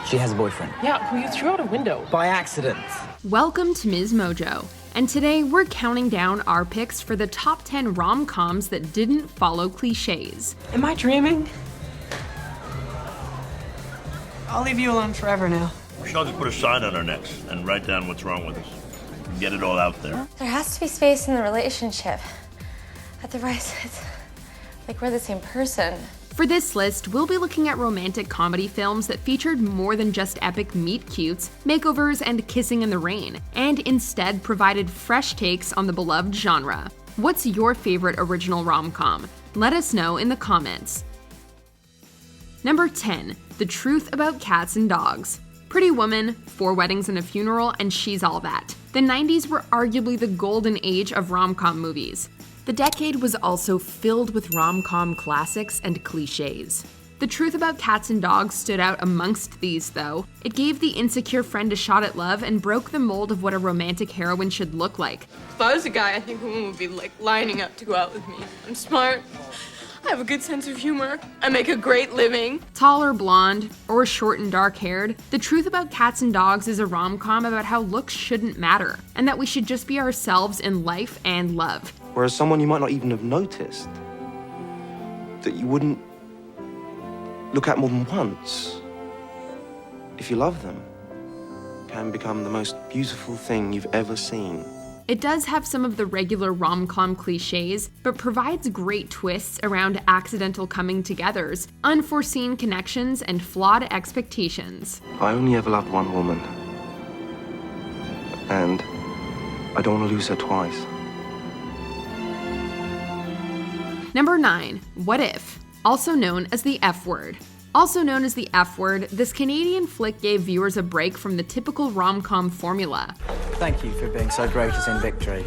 She has a boyfriend. Yeah, who you threw out a window. By accident. Welcome to MsMojo, and today we're counting down our picks for the top 10 rom-coms that didn't follow cliches. Am I dreaming? I'll leave you alone forever now. We should all just put a sign on our necks and write down what's wrong with us. And get it all out there. There has to be space in the relationship. Otherwise, it's like we're the same person. For this list, we'll be looking at romantic comedy films that featured more than just epic meet-cutes, makeovers, and kissing in the rain, and instead provided fresh takes on the beloved genre. What's your favorite original rom-com? Let us know in the comments. Number 10. The Truth About Cats and Dogs. Pretty Woman, 4 Weddings and a Funeral, and She's All That. The 90s were arguably the golden age of rom-com movies. The decade was also filled with rom-com classics and cliches. The Truth About Cats and Dogs stood out amongst these, though. It gave the insecure friend a shot at love and broke the mold of what a romantic heroine should look like. If I was a guy, I think women would be like lining up to go out with me. I'm smart. I have a good sense of humor. I make a great living. Tall or blonde, or short and dark-haired, The Truth About Cats and Dogs is a rom-com about how looks shouldn't matter, and that we should just be ourselves in life and love. Whereas someone you might not even have noticed, that you wouldn't look at more than once, if you love them, can become the most beautiful thing you've ever seen. It does have some of the regular rom-com cliches, but provides great twists around accidental coming-togethers, unforeseen connections, and flawed expectations. I only ever loved one woman, and I don't want to lose her twice. Number 9. What If? Also known as the F Word. Also known as the F Word, this Canadian flick gave viewers a break from the typical rom-com formula. Thank you for being so gracious in victory.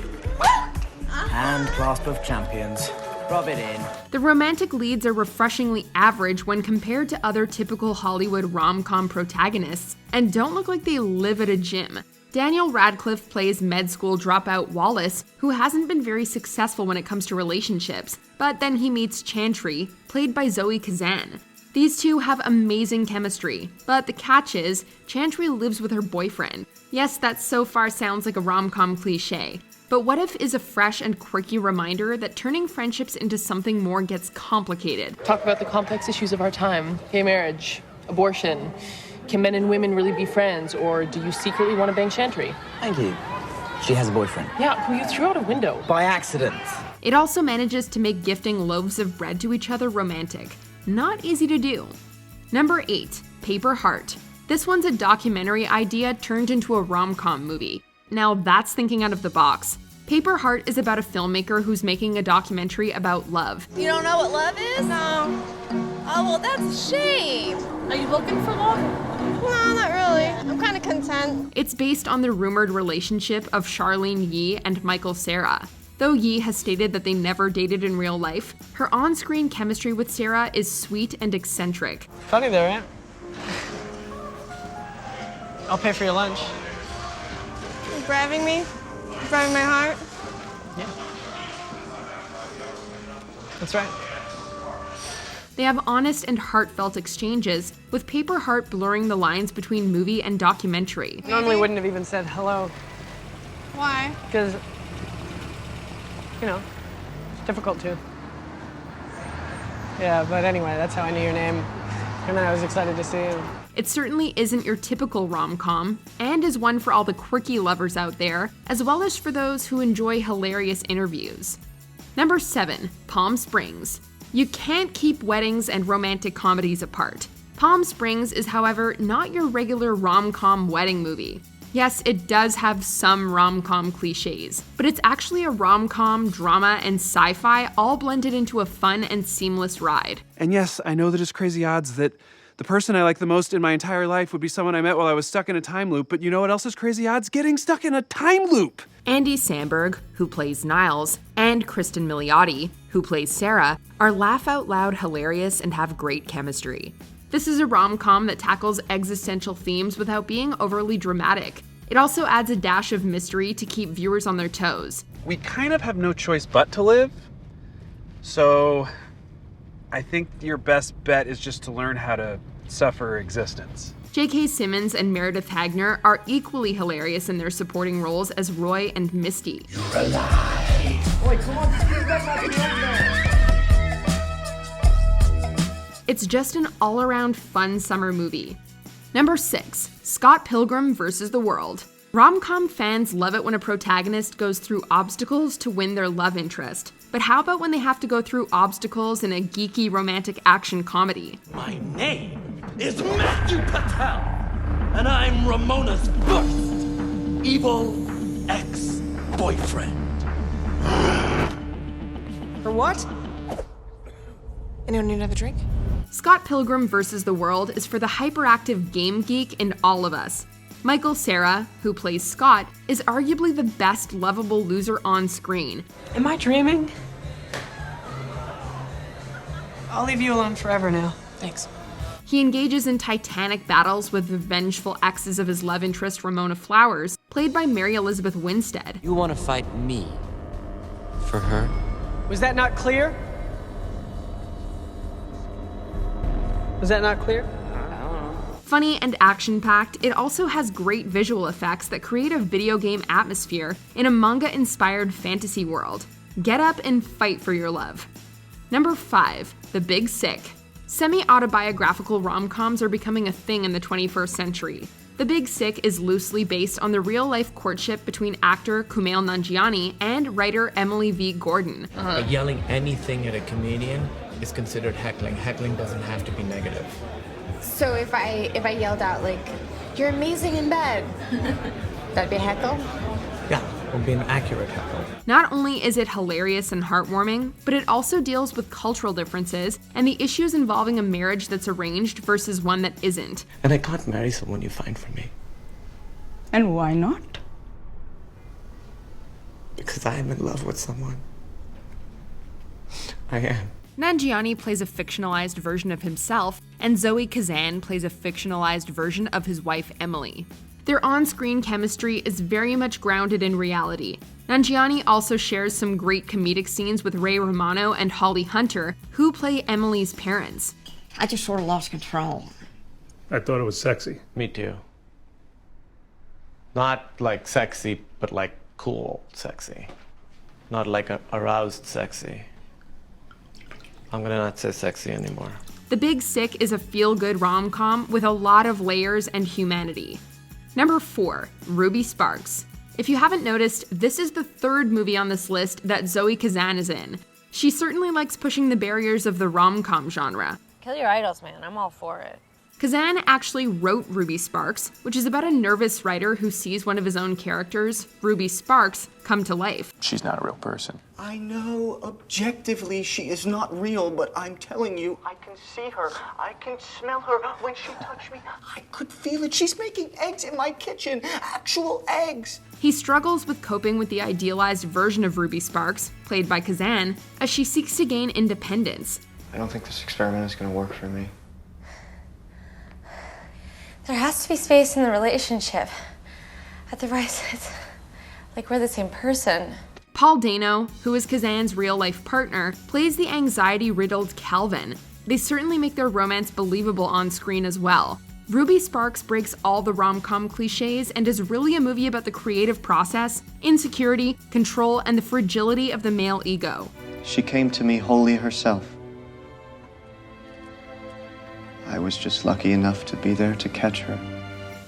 And clasp of champions. Rub it in. The romantic leads are refreshingly average when compared to other typical Hollywood rom-com protagonists, and don't look like they live at a gym. Daniel Radcliffe plays med school dropout Wallace, who hasn't been very successful when it comes to relationships, but then he meets Chantry, played by Zoe Kazan. These two have amazing chemistry, but the catch is, Chantry lives with her boyfriend. Yes, that so far sounds like a rom-com cliche, but What If is a fresh and quirky reminder that turning friendships into something more gets complicated. Talk about the complex issues of our time. Gay marriage, abortion. Can men and women really be friends, or do you secretly want to bang Chantry? Thank you. She has a boyfriend. Yeah, who you threw out a window. By accident. It also manages to make gifting loaves of bread to each other romantic. Not easy to do. Number 8. Paper Heart. This one's a documentary idea turned into a rom-com movie. Now that's thinking out of the box. Paper Heart is about a filmmaker who's making a documentary about love. You don't know what love is? No. Oh, well, that's a shame. Are you looking for love? No, not really. I'm kind of content. It's based on the rumored relationship of Charlene Yi and Michael Cera. Though Yi has stated that they never dated in real life, her on-screen chemistry with Cera is sweet and eccentric. Funny there, Aunt. I'll pay for your lunch. You grabbing me? Grabbing my heart? Yeah. That's right. They have honest and heartfelt exchanges, with Paper Heart blurring the lines between movie and documentary. Normally wouldn't have even said hello. Why? Because, you know, it's difficult to. Yeah, but anyway, that's how I knew your name. And then I was excited to see you. It certainly isn't your typical rom-com, and is one for all the quirky lovers out there, as well as for those who enjoy hilarious interviews. Number 7. Palm Springs. You can't keep weddings and romantic comedies apart. Palm Springs is, however, not your regular rom-com wedding movie. Yes, it does have some rom-com cliches, but it's actually a rom-com, drama, and sci-fi all blended into a fun and seamless ride. And yes, I know that it's crazy odds that the person I like the most in my entire life would be someone I met while I was stuck in a time loop, but you know what else is crazy odds? Getting stuck in a time loop! Andy Samberg, who plays Niles, and Kristen Milioti, who plays Sarah, are laugh-out-loud hilarious and have great chemistry. This is a rom-com that tackles existential themes without being overly dramatic. It also adds a dash of mystery to keep viewers on their toes. We kind of have no choice but to live, so I think your best bet is just to learn how to suffer existence. J.K. Simmons and Meredith Hagner are equally hilarious in their supporting roles as Roy and Misty. It's just an all-around fun summer movie. Number 6, Scott Pilgrim vs. the World. Rom-com fans love it when a protagonist goes through obstacles to win their love interest. But how about when they have to go through obstacles in a geeky romantic action comedy? My name is Matthew Patel, and I'm Ramona's first evil ex-boyfriend. For what? Anyone need another drink? Scott Pilgrim vs. the World is for the hyperactive game geek in all of us. Michael Cera, who plays Scott, is arguably the best lovable loser on screen. Am I dreaming? I'll leave you alone forever now. Thanks. He engages in titanic battles with the vengeful exes of his love interest Ramona Flowers, played by Mary Elizabeth Winstead. You want to fight me for her? Was that not clear? Was that not clear? Funny and action-packed, it also has great visual effects that create a video game atmosphere in a manga-inspired fantasy world. Get up and fight for your love. Number 5, The Big Sick. Semi-autobiographical rom-coms are becoming a thing in the 21st century. The Big Sick is loosely based on the real-life courtship between actor Kumail Nanjiani and writer Emily V. Gordon. But yelling anything at a comedian is considered heckling. Heckling doesn't have to be negative. So if I yelled out like, "You're amazing in bed," that'd be a heckle? Yeah, it would be an accurate heckle. Not only is it hilarious and heartwarming, but it also deals with cultural differences and the issues involving a marriage that's arranged versus one that isn't. And I can't marry someone you find for me. And why not? Because I am in love with someone. I am. Nanjiani plays a fictionalized version of himself, and Zoe Kazan plays a fictionalized version of his wife Amelie. Their on-screen chemistry is very much grounded in reality. Nanjiani also shares some great comedic scenes with Ray Romano and Holly Hunter, who play Emily's parents. I just sort of lost control. I thought it was sexy. Me too. Not like sexy, but like cool sexy. Not like aroused sexy. I'm gonna not say sexy anymore. The Big Sick is a feel-good rom-com with a lot of layers and humanity. Number 4, Ruby Sparks. If you haven't noticed, this is the 3rd movie on this list that Zoe Kazan is in. She certainly likes pushing the barriers of the rom-com genre. Kill your idols, man. I'm all for it. Kazan actually wrote Ruby Sparks, which is about a nervous writer who sees one of his own characters, Ruby Sparks, come to life. She's not a real person. I know objectively she is not real, but I'm telling you, I can see her. I can smell her. When she touched me, I could feel it. She's making eggs in my kitchen. Actual eggs. He struggles with coping with the idealized version of Ruby Sparks, played by Kazan, as she seeks to gain independence. I don't think this experiment is going to work for me. There has to be space in the relationship. At the right, it's like we're the same person. Paul Dano, who is Kazan's real-life partner, plays the anxiety-riddled Calvin. They certainly make their romance believable on screen as well. Ruby Sparks breaks all the rom-com cliches and is really a movie about the creative process, insecurity, control, and the fragility of the male ego. She came to me wholly herself. I was just lucky enough to be there to catch her.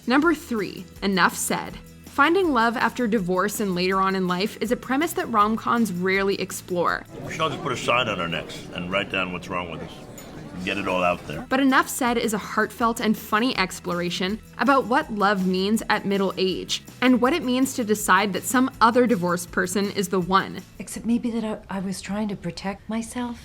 Number 3, Enough Said. Finding love after divorce and later on in life is a premise that rom-coms rarely explore. We should all just put a sign on our necks and write down what's wrong with us. Get it all out there. But Enough Said is a heartfelt and funny exploration about what love means at middle age, and what it means to decide that some other divorced person is the one. Except maybe that I was trying to protect myself,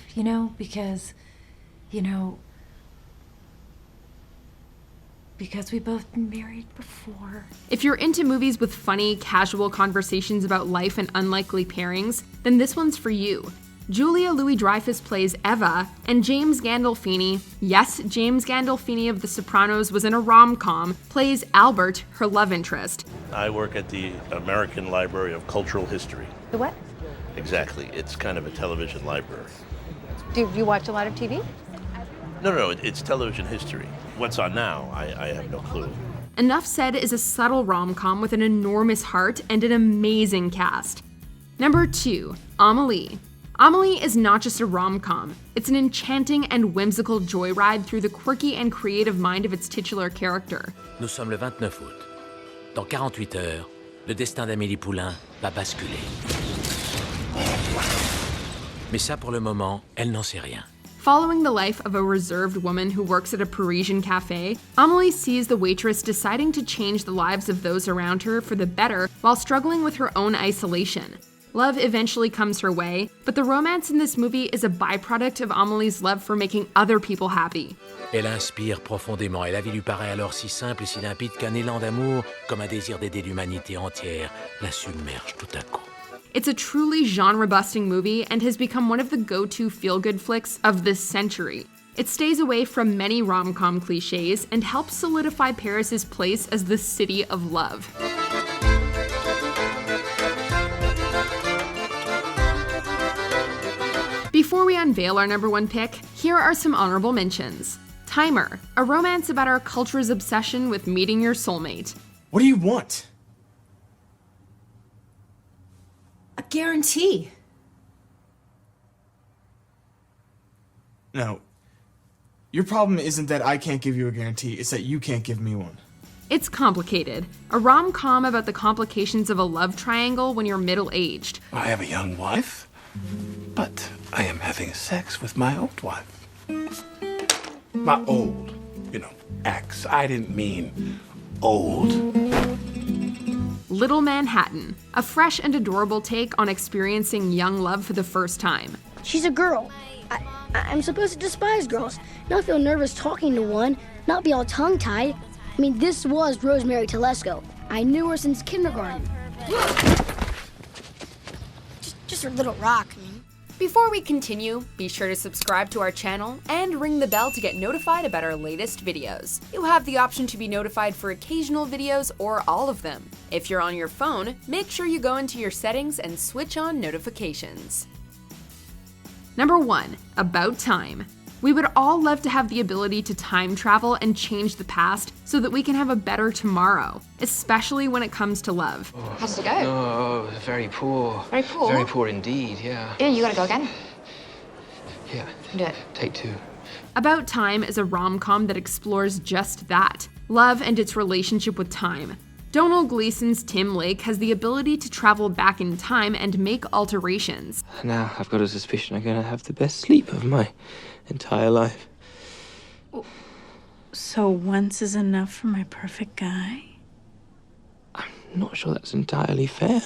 because we both been married before. If you're into movies with funny, casual conversations about life and unlikely pairings, then this one's for you. Julia Louis-Dreyfus plays Eva, and James Gandolfini, yes, James Gandolfini of The Sopranos was in a rom-com, plays Albert, her love interest. I work at the American Library of Cultural History. The what? Exactly. It's kind of a television library. Do you watch a lot of TV? No, it's television history. what's on now, I have no clue. Enough Said is a subtle rom-com with an enormous heart and an amazing cast. Number 2, Amelie. Amelie is not just a rom-com, it's an enchanting and whimsical joyride through the quirky and creative mind of its titular character. Nous sommes le 29 août. Dans 48 heures, le destin d'Amélie Poulain va basculer. Mais ça, pour le moment, elle n'en sait rien. Following the life of a reserved woman who works at a Parisian cafe, Amelie sees the waitress deciding to change the lives of those around her for the better while struggling with her own isolation. Love eventually comes her way, but the romance in this movie is a byproduct of Amelie's love for making other people happy. Elle inspire profondément et la vie lui paraît alors si simple et si limpide qu'un élan d'amour, comme un désir d'aider l'humanité entière, la submerge tout à coup. It's a truly genre-busting movie and has become one of the go-to feel-good flicks of this century. It stays away from many rom-com cliches and helps solidify Paris's place as the city of love. Before we unveil our number 1 pick, here are some honorable mentions. Timer, a romance about our culture's obsession with meeting your soulmate. What do you want? A guarantee. No. Your problem isn't that I can't give you a guarantee, it's that you can't give me one. It's complicated. A rom-com about the complications of a love triangle when you're middle-aged. I have a young wife, but I am having sex with my old wife. My old, ex. I didn't mean old. Little Manhattan, a fresh and adorable take on experiencing young love for the first time. She's a girl. I'm supposed to despise girls, not feel nervous talking to one, not be all tongue-tied. I mean, this was Rosemary Telesco. I knew her since kindergarten. Just her little rock. Before we continue, be sure to subscribe to our channel and ring the bell to get notified about our latest videos. You have the option to be notified for occasional videos or all of them. If you're on your phone, make sure you go into your settings and switch on notifications. Number 1, About Time. We would all love to have the ability to time travel and change the past so that we can have a better tomorrow, especially when it comes to love. How's it go? Oh, very poor. Very poor? Very poor indeed, yeah. Yeah, you gotta go again. Yeah. Do it. Take 2. About Time is a rom-com that explores just that, love and its relationship with time. Donald Gleason's Tim Lake has the ability to travel back in time and make alterations. Now I've got a suspicion I'm going to have the best sleep of my entire life. So once is enough for my perfect guy? I'm not sure that's entirely fair.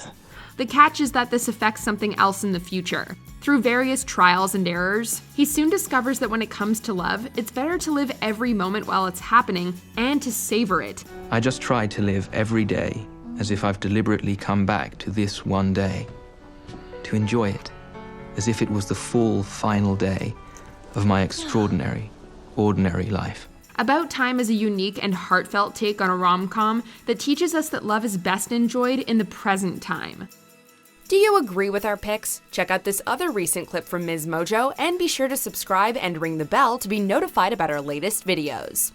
The catch is that this affects something else in the future. Through various trials and errors, he soon discovers that when it comes to love, it's better to live every moment while it's happening and to savor it. I just try to live every day as if I've deliberately come back to this one day. To enjoy it, as if it was the full, final day of my extraordinary, ordinary life. About Time is a unique and heartfelt take on a rom-com that teaches us that love is best enjoyed in the present time. Do you agree with our picks? Check out this other recent clip from MsMojo and be sure to subscribe and ring the bell to be notified about our latest videos.